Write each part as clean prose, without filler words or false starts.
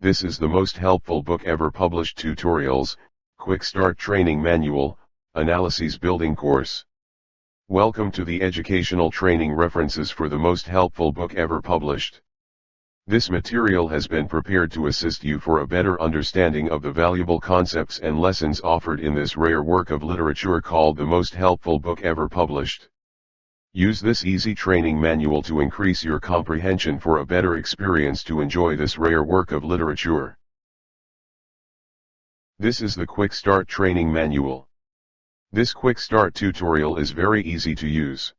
This is the most helpful book ever published. Tutorials, Quick Start Training Manual, Analyses Building Course. Welcome to the educational training references for the most helpful book ever published. This material has been prepared to assist you for a better understanding of the valuable concepts and lessons offered in this rare work of literature called the most helpful book ever published. Use this easy training manual to increase your comprehension for a better experience to enjoy this rare work of literature. This is the Quick Start Training Manual. This Quick Start tutorial is very easy to use.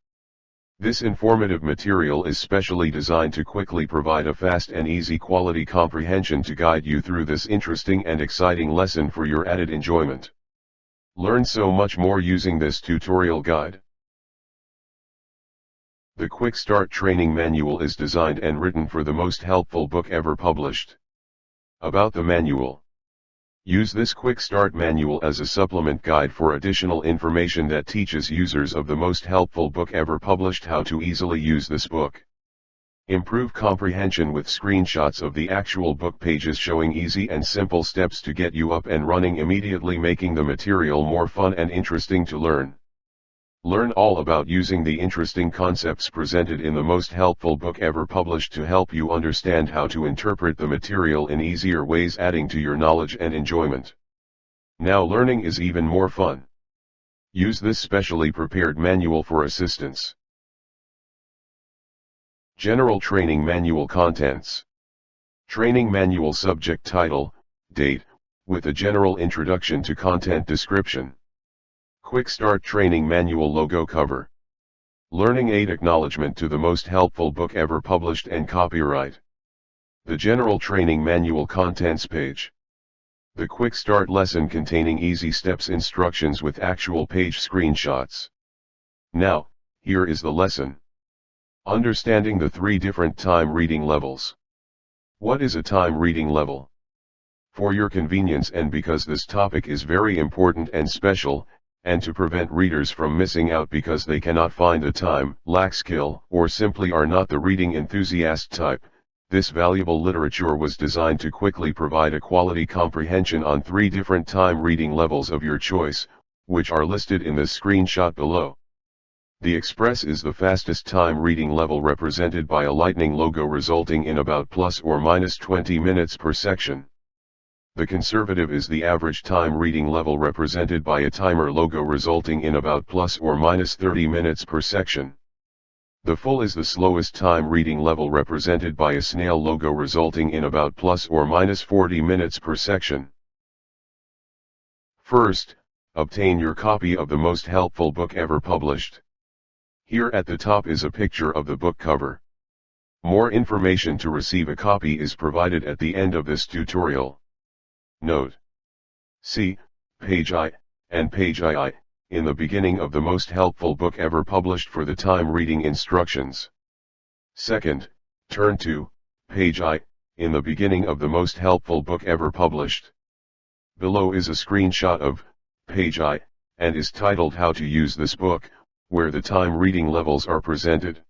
This informative material is specially designed to quickly provide a fast and easy quality comprehension to guide you through this interesting and exciting lesson for your added enjoyment. Learn so much more using this tutorial guide. The Quick Start Training Manual is designed and written for the most helpful book ever published. About the manual. Use this Quick Start Manual as a supplement guide for additional information that teaches users of the most helpful book ever published how to easily use this book. Improve comprehension with screenshots of the actual book pages showing easy and simple steps to get you up and running immediately, making the material more fun and interesting to learn. Learn all about using the interesting concepts presented in the most helpful book ever published to help you understand how to interpret the material in easier ways, adding to your knowledge and enjoyment. Now learning is even more fun. Use this specially prepared manual for assistance. General Training Manual Contents. Training Manual Subject Title, Date, with a general introduction to content description. Quick Start Training Manual Logo Cover. Learning Aid Acknowledgement to the most helpful book ever published and copyright. The General Training Manual Contents page. The Quick Start lesson containing easy steps instructions with actual page screenshots. Now, here is the lesson. Understanding the 3 different time reading levels. What is a time reading level? For your convenience and because this topic is very important and special, and to prevent readers from missing out because they cannot find the time, lack skill, or simply are not the reading enthusiast type, this valuable literature was designed to quickly provide a quality comprehension on 3 different time reading levels of your choice, which are listed in the screenshot below. The Express is the fastest time reading level, represented by a lightning logo resulting in about plus or minus 20 minutes per section. The Conservative is the average time reading level, represented by a timer logo resulting in about plus or minus 30 minutes per section. The Full is the slowest time reading level, represented by a snail logo resulting in about plus or minus 40 minutes per section. First, obtain your copy of the most helpful book ever published. Here at the top is a picture of the book cover. More information to receive a copy is provided at the end of this tutorial. Note: see page I and page II in the beginning of the most helpful book ever published for the time reading instructions. Second, turn to page I in the beginning of the most helpful book ever published. Below is a screenshot of page I and is titled How to Use This Book, where the time reading levels are presented.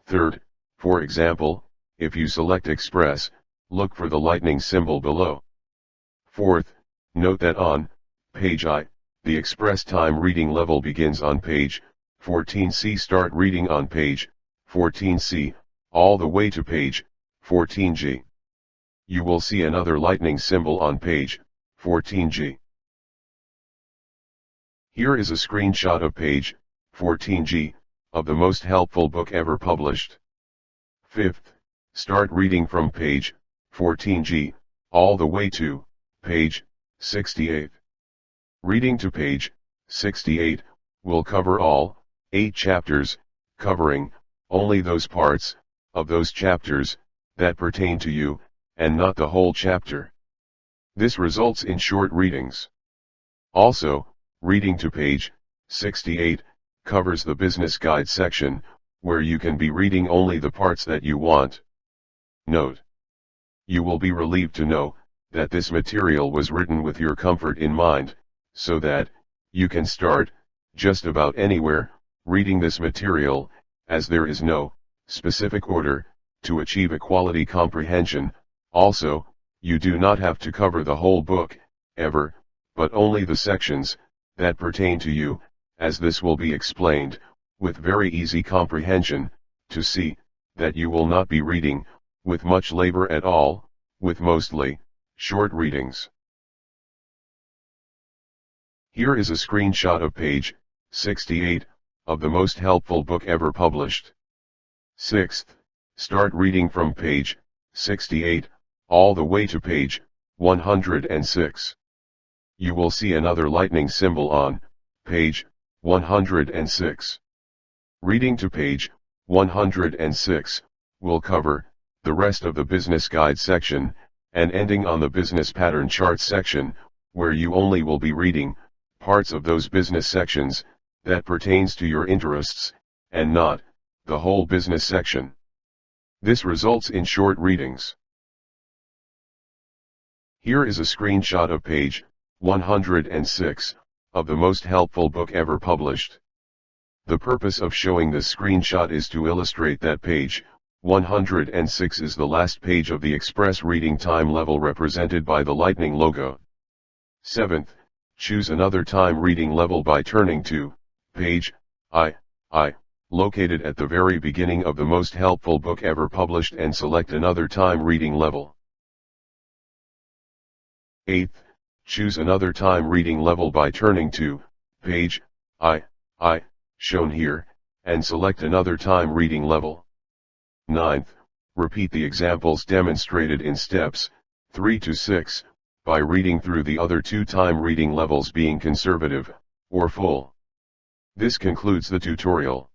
Third, for example, if you select Express, look for the lightning symbol below. Fourth, note that on page I, the Express time reading level begins on page 14C. Start reading on page 14C, all the way to page 14G. You will see another lightning symbol on page 14G. Here is a screenshot of page 14G, of the most helpful book ever published. Fifth, start reading from page 14G, all the way to page 68. Reading to page 68 will cover all 8 chapters, covering only those parts of those chapters that pertain to you, and not the whole chapter. This results in short readings. Also, reading to page 68 covers the business guide section, where you can be reading only the parts that you want. Note: you will be relieved to know that this material was written with your comfort in mind, so that you can start just about anywhere reading this material, as there is no specific order to achieve a quality comprehension. Also, You do not have to cover the whole book, ever, but only the sections that pertain to you, as this will be explained, with very easy comprehension, to see that you will not be reading with much labor at all, with mostly short readings. Here is a screenshot of page 68 of the most helpful book ever published. 6th, start reading from page 68 all the way to page 106. You will see another lightning symbol on page 106. Reading to page 106 will cover the rest of the business guide section, and ending on the business pattern chart section, where you only will be reading parts of those business sections that pertains to your interests, and not the whole business section. This results in short readings. Here is a screenshot of page 106 of the most helpful book ever published. The purpose of showing this screenshot is to illustrate that page 106 is the last page of the express reading time level represented by the lightning logo. 7th, choose another time reading level by turning to page I, located at the very beginning of the most helpful book ever published, and select another time reading level. 8th, choose another time reading level by turning to page I, shown here, and select another time reading level. 9th, repeat the examples demonstrated in steps 3 to 6, by reading through the other two time reading levels being conservative, or full. This concludes the tutorial.